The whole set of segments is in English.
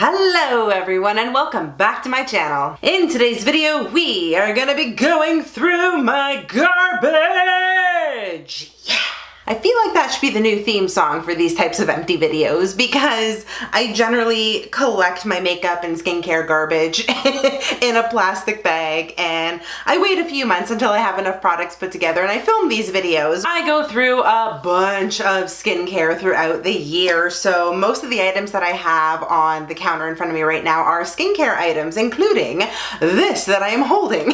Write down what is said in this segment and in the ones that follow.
Hello everyone and welcome back to my channel. In today's video we are gonna be going through my garbage. Yeah! I feel like that should be the new theme song for these types of empty videos because I generally collect my makeup and skincare garbage in a plastic bag and I wait a few months until I have enough products put together and I film these videos. I go through a bunch of skincare throughout the year, so most of the items that I have on the counter in front of me right now are skincare items, including this that I am holding.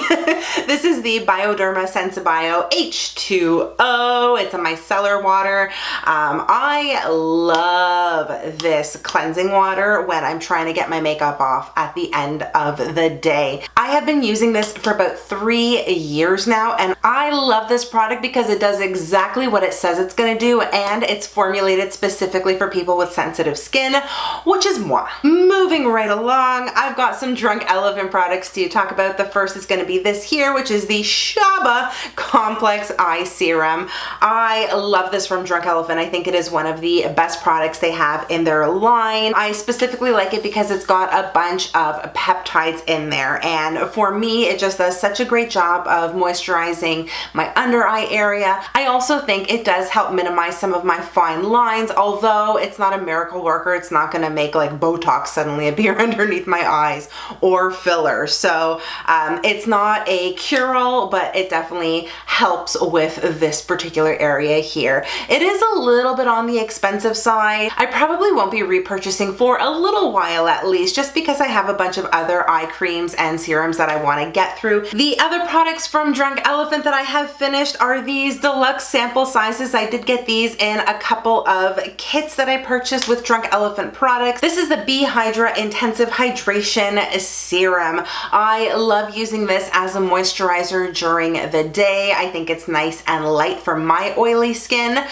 This is the Bioderma Sensibio H2O. It's a micellar water. I love this cleansing water when I'm trying to get my makeup off at the end of the day. I have been using this for about 3 years now and I love this product because it does exactly what it says it's gonna do and it's formulated specifically for people with sensitive skin, which is moi. Moving right along, I've got some Drunk Elephant products to talk about. The first is gonna be this here, which is the Shaba Complex Eye Serum. I love this from Drunk Elephant. I think it is one of the best products they have in their line. I specifically like it because it's got a bunch of peptides in there, and for me it just does such a great job of moisturizing my under eye area. I also think it does help minimize some of my fine lines, although it's not a miracle worker. It's not gonna make like Botox suddenly appear underneath my eyes or filler. So it's not a cure-all, but it definitely helps with this particular area here. It is a little bit on the expensive side. I probably won't be repurchasing for a little while at least, just because I have a bunch of other eye creams and serums that I want to get through. The other products from Drunk Elephant that I have finished are these deluxe sample sizes. I did get these in a couple of kits that I purchased with Drunk Elephant products. This is the B-Hydra Intensive Hydration Serum. I love using this as a moisturizer during the day. I think it's nice and light for my oily skin.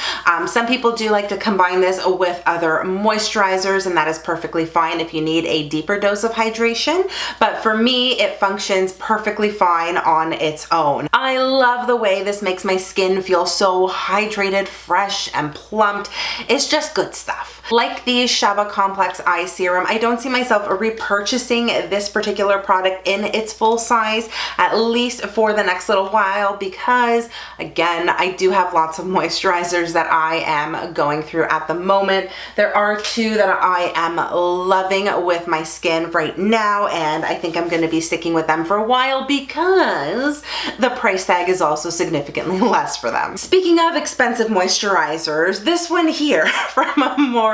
Some people do like to combine this with other moisturizers, and that is perfectly fine if you need a deeper dose of hydration, but for me it functions perfectly fine on its own. I love the way this makes my skin feel so hydrated, fresh, and plumped. It's just good stuff. Like the Shaba Complex Eye Serum, I don't see myself repurchasing this particular product in its full size, at least for the next little while, because again, I do have lots of moisturizers that I am going through at the moment. There are two that I am loving with my skin right now, and I think I'm going to be sticking with them for a while because the price tag is also significantly less for them. Speaking of expensive moisturizers, this one here from Amore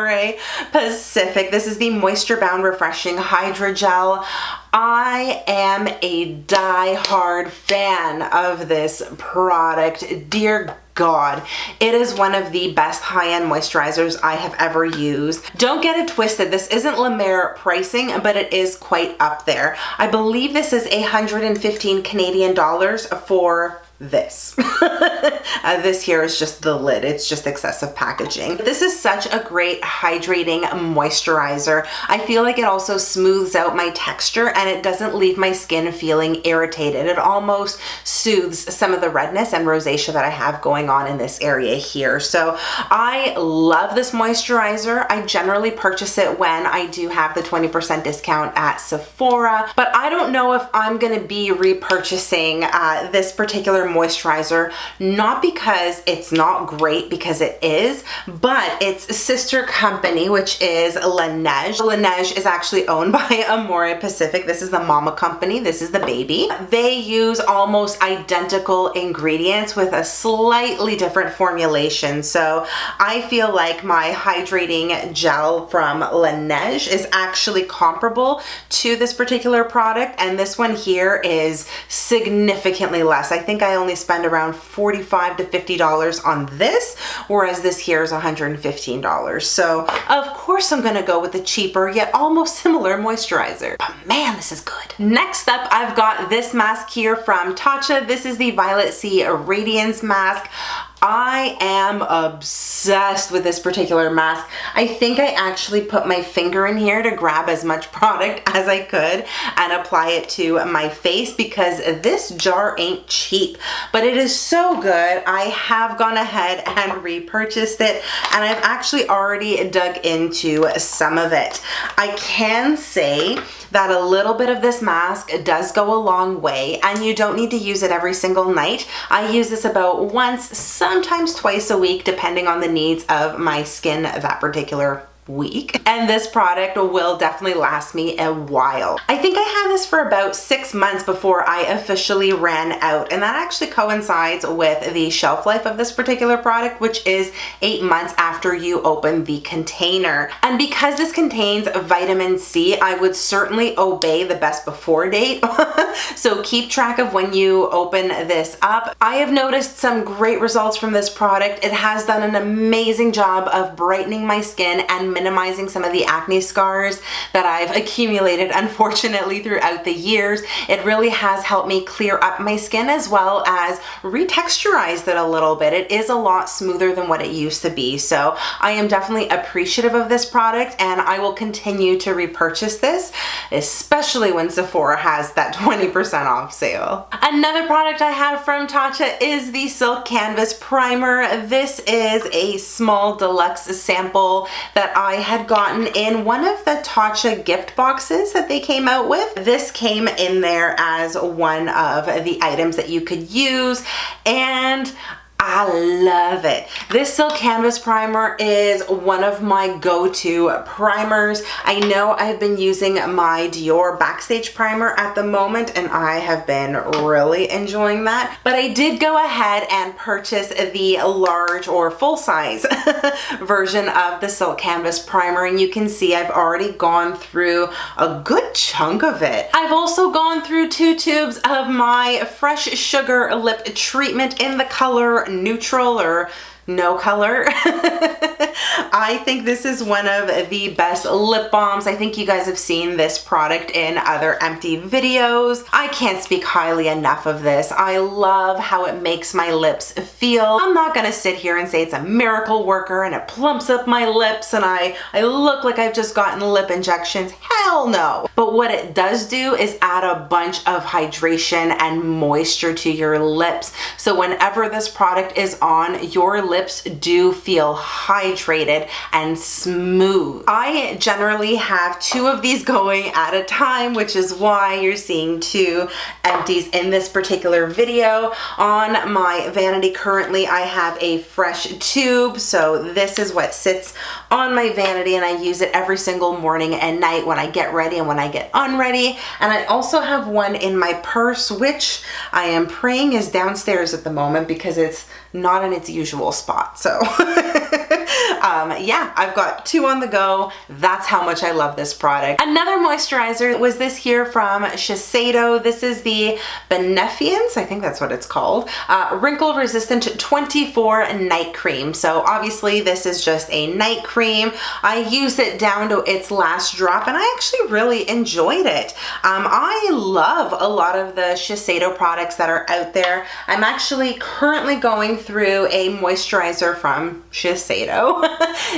Pacific. This is the Moisture Bound Refreshing Hydrogel. I am a die-hard fan of this product. Dear God, it is one of the best high-end moisturizers I have ever used. Don't get it twisted, this isn't La Mer pricing, but it is quite up there. I believe this is 115 Canadian dollars for this. This here is just the lid. It's just excessive packaging. This is such a great hydrating moisturizer. I feel like it also smooths out my texture and it doesn't leave my skin feeling irritated. It almost soothes some of the redness and rosacea that I have going on in this area here. So I love this moisturizer. I generally purchase it when I do have the 20% discount at Sephora, but I don't know if I'm gonna be repurchasing this particular moisturizer, not because it's not great, because it is, but its sister company, which is Laneige. Laneige is actually owned by Amore Pacific. This is the mama company, this is the baby. They use almost identical ingredients with a slightly different formulation, so I feel like my hydrating gel from Laneige is actually comparable to this particular product, and this one here is significantly less. I think I only spend around $45 to $50 on this, whereas this here is $115. So of course I'm gonna go with the cheaper yet almost similar moisturizer. But man, this is good. Next up, I've got this mask here from Tatcha. This is the Violet Sea Radiance Mask. I am obsessed with this particular mask. I think I actually put my finger in here to grab as much product as I could and apply it to my face because this jar ain't cheap, but it is so good. I have gone ahead and repurchased it, and I've actually already dug into some of it. I can say that a little bit of this mask does go a long way, and you don't need to use it every single night. I use this about once, sometimes twice a week, depending on the needs of my skin that particular week. And this product will definitely last me a while. I think I had this for about 6 months before I officially ran out, and that actually coincides with the shelf life of this particular product, which is 8 months after you open the container. And because this contains vitamin C, I would certainly obey the best before date. So keep track of when you open this up. I have noticed some great results from this product. It has done an amazing job of brightening my skin and minimizing some of the acne scars that I've accumulated, unfortunately, throughout the years. It really has helped me clear up my skin as well as retexturized it a little bit. It is a lot smoother than what it used to be. So I am definitely appreciative of this product, and I will continue to repurchase this, especially when Sephora has that 20% off sale. Another product I have from Tatcha is the Silk Canvas Primer. This is a small deluxe sample that I had gotten in one of the Tatcha gift boxes that they came out with. This came in there as one of the items that you could use, and I love it. This Silk Canvas Primer is one of my go-to primers. I know I've been using my Dior Backstage Primer at the moment, and I have been really enjoying that. But I did go ahead and purchase the large or full-size version of the Silk Canvas Primer, and you can see I've already gone through a good chunk of it. I've also gone through 2 tubes of my Fresh Sugar Lip Treatment in the color Neutral or No Color. I think this is one of the best lip balms. I think you guys have seen this product in other Empty videos. I can't speak highly enough of this. I love how it makes my lips feel. I'm not gonna sit here and say it's a miracle worker and it plumps up my lips and I look like I've just gotten lip injections. Hell no. But what it does do is add a bunch of hydration and moisture to your lips. So whenever this product is on, your lips do feel hydrated and smooth. I generally have 2 of these going at a time, which is why you're seeing 2 empties in this particular video. On my vanity currently, I have a fresh tube, so this is what sits on my vanity, and I use it every single morning and night when I get ready and when I get unready. And I also have one in my purse, which I am praying is downstairs at the moment because it's not in its usual spot. So yeah, I've got 2 on the go. That's how much I love this product. Another moisturizer was this here from Shiseido. This is the Benefiance, I think that's what it's called, Wrinkle Resistant 24 Night Cream. So obviously this is just a night cream. I used it down to its last drop, and I actually really enjoyed it. I love a lot of the Shiseido products that are out there. I'm actually currently going through a moisturizer from Shiseido.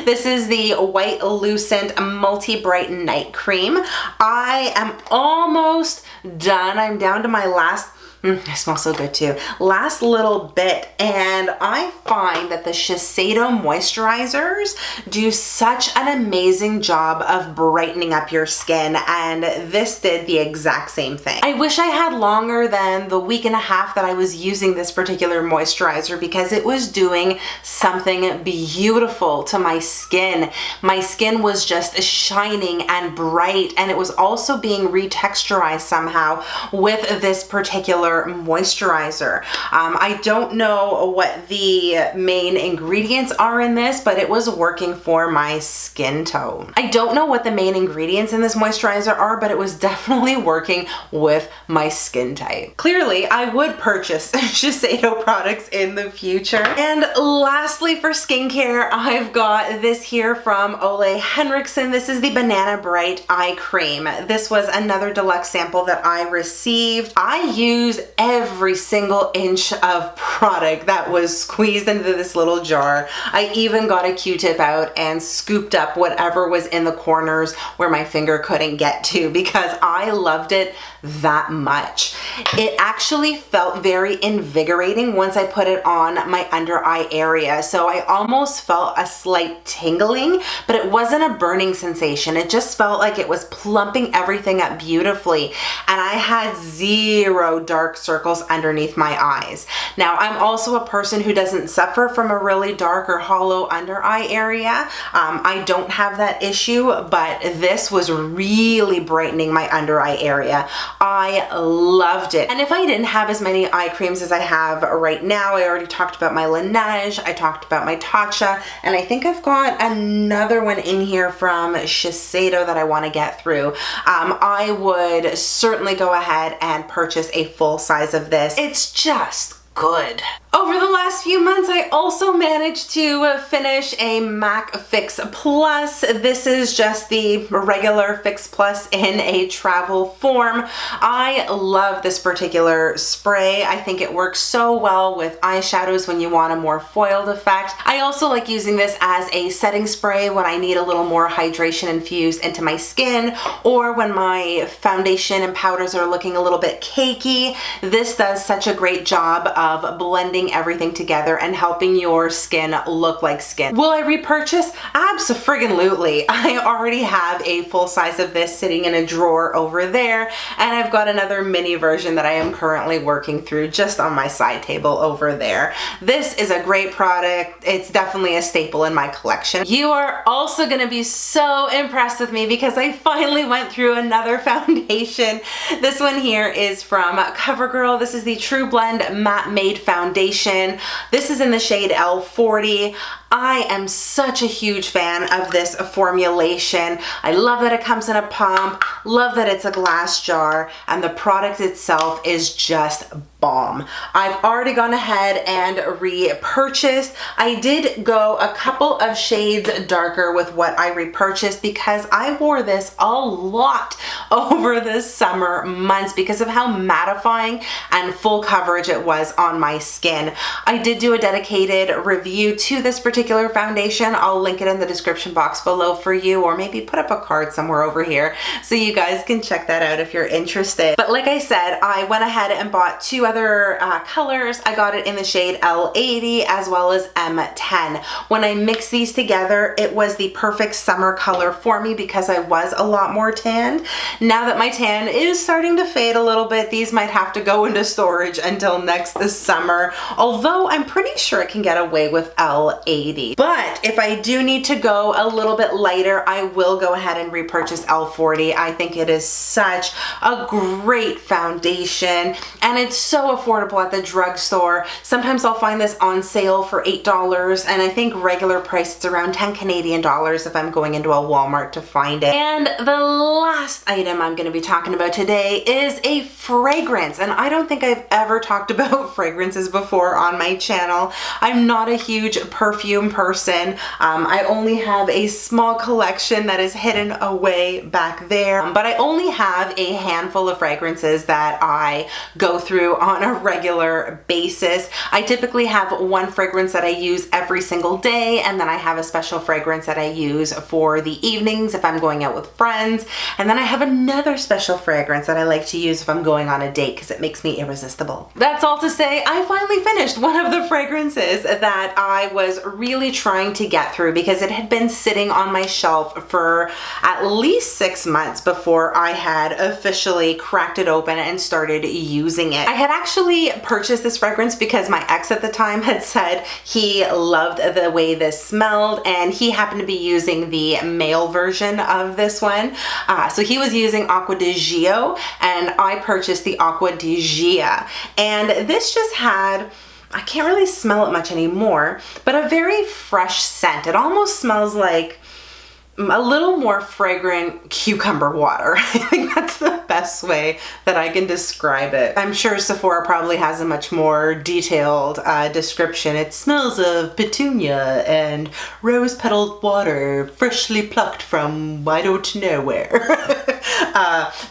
This is the White Lucent Multi-Bright Night Cream. I am almost done. I'm down to my last it smells so good too. Last little bit, and I find that the Shiseido moisturizers do such an amazing job of brightening up your skin, and this did the exact same thing. I wish I had longer than the week and a half that I was using this particular moisturizer because it was doing something beautiful to my skin. My skin was just shining and bright, and it was also being retexturized somehow with this particular moisturizer. I don't know what the main ingredients are in this, but it was working for my skin tone. I don't know what the main ingredients in this moisturizer are, but it was definitely working with my skin type. Clearly, I would purchase Shiseido products in the future. And lastly, for skincare, I've got this here from Ole Henriksen. This is the Banana Bright Eye Cream. This was another deluxe sample that I received. I use used every single inch of product that was squeezed into this little jar. I even got a Q-tip out and scooped up whatever was in the corners where my finger couldn't get to because I loved it that much. It actually felt very invigorating once I put it on my under eye area. So I almost felt a slight tingling, but it wasn't a burning sensation. It just felt like it was plumping everything up beautifully. And I had zero dark circles underneath my eyes. Now, I'm also a person who doesn't suffer from a really dark or hollow under eye area. I don't have that issue, but this was really brightening my under eye area. I loved it. And if I didn't have as many eye creams as I have right now, I already talked about my Laneige, I talked about my Tatcha, and I think I've got another one in here from Shiseido that I want to get through. I would certainly go ahead and purchase a full size of this. It's just good. Over the last few months, I also managed to finish a MAC Fix Plus. This is just the regular Fix Plus in a travel form. I love this particular spray. I think it works so well with eyeshadows when you want a more foiled effect. I also like using this as a setting spray when I need a little more hydration infused into my skin, or when my foundation and powders are looking a little bit cakey. This does such a great job of blending everything together and helping your skin look like skin. Will I repurchase? Abso-friggin-lutely. I already have a full size of this sitting in a drawer over there, and I've got another mini version that I am currently working through just on my side table over there. This is a great product. It's definitely a staple in my collection. You are also gonna be so impressed with me because I finally went through another foundation. This one here is from CoverGirl. This is the True Blend Matte Made Foundation. This is in the shade L40. I am such a huge fan of this formulation. I love that it comes in a pump, love that it's a glass jar, and the product itself is just bomb. I've already gone ahead and repurchased. I did go a couple of shades darker with what I repurchased because I wore this a lot over the summer months because of how mattifying and full coverage it was on my skin. I did do a dedicated review to this particular foundation. I'll link it in the description box below for you, or maybe put up a card somewhere over here so you guys can check that out if you're interested. But like I said, I went ahead and bought two other colors. I got it in the shade L80 as well as M10. When I mixed these together, it was the perfect summer color for me because I was a lot more tanned. Now that my tan is starting to fade a little bit, these might have to go into storage until next summer, although I'm pretty sure it can get away with L80. But if I do need to go a little bit lighter, I will go ahead and repurchase L40. I think it is such a great foundation, and it's so affordable at the drugstore. Sometimes I'll find this on sale for $8, and I think regular price it's around 10 Canadian dollars if I'm going into a Walmart to find it. And the last item I'm going to be talking about today is a fragrance, and I don't think I've ever talked about fragrances before on my channel. I'm not a huge perfume person. I only have a small collection that is hidden away back there, but I only have a handful of fragrances that I go through on a regular basis. I typically have one fragrance that I use every single day, and then I have a special fragrance that I use for the evenings if I'm going out with friends, and then I have another special fragrance that I like to use if I'm going on a date because it makes me irresistible. That's all to say, I finally finished one of the fragrances that I was really trying to get through because it had been sitting on my shelf for at least 6 months before I had officially cracked it open and started using it. I had actually purchased this fragrance because my ex at the time had said he loved the way this smelled, and he happened to be using the male version of this one. So he was using Acqua di Gio, and I purchased the Acqua di Gia. And this just had, I can't really smell it much anymore, but a very fresh scent. It almost smells like a little more fragrant cucumber water. I think that's the best way that I can describe it. I'm sure Sephora probably has a much more detailed description. It smells of petunia and rose petaled water freshly plucked from I don't know where.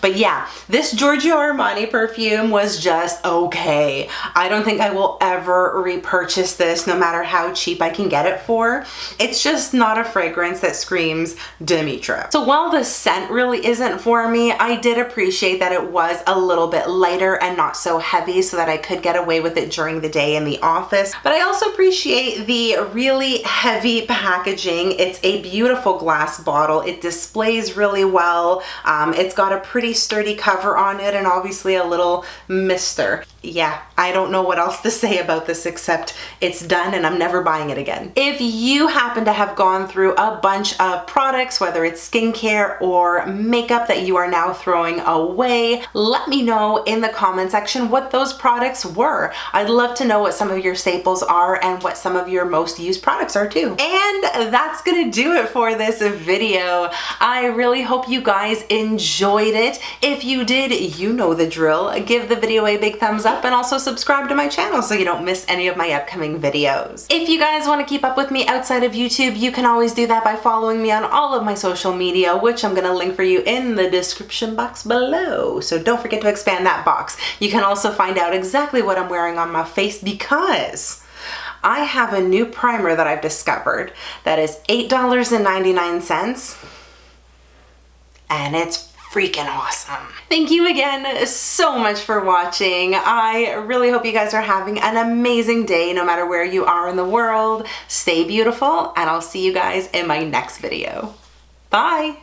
But yeah, this Giorgio Armani perfume was just okay. I don't think I will ever repurchase this, no matter how cheap I can get it for. It's just not a fragrance that screams DImitra. So while the scent really isn't for me, I did appreciate that it was a little bit lighter and not so heavy, so that I could get away with it during the day in the office. But I also appreciate the really heavy packaging. It's a beautiful glass bottle. It displays really well. It's got a pretty sturdy cover on it, and obviously a little mister. Yeah, I don't know what else to say about this except it's done and I'm never buying it again. If you happen to have gone through a bunch of products, whether it's skincare or makeup, that you are now throwing away, let me know in the comment section what those products were. I'd love to know what some of your staples are and what some of your most used products are too. And that's gonna do it for this video. I really hope you guys enjoyed it. If you did, you know the drill. Give the video a big thumbs up and also subscribe to my channel so you don't miss any of my upcoming videos. If you guys want to keep up with me outside of YouTube, you can always do that by following me on all of my social media, which I'm gonna link for you in the description box below. So don't forget to expand that box. You can also find out exactly what I'm wearing on my face, because I have a new primer that I've discovered that is $8.99, and it's freaking awesome. Thank you again so much for watching. I really hope you guys are having an amazing day no matter where you are in the world. Stay beautiful, and I'll see you guys in my next video. Bye.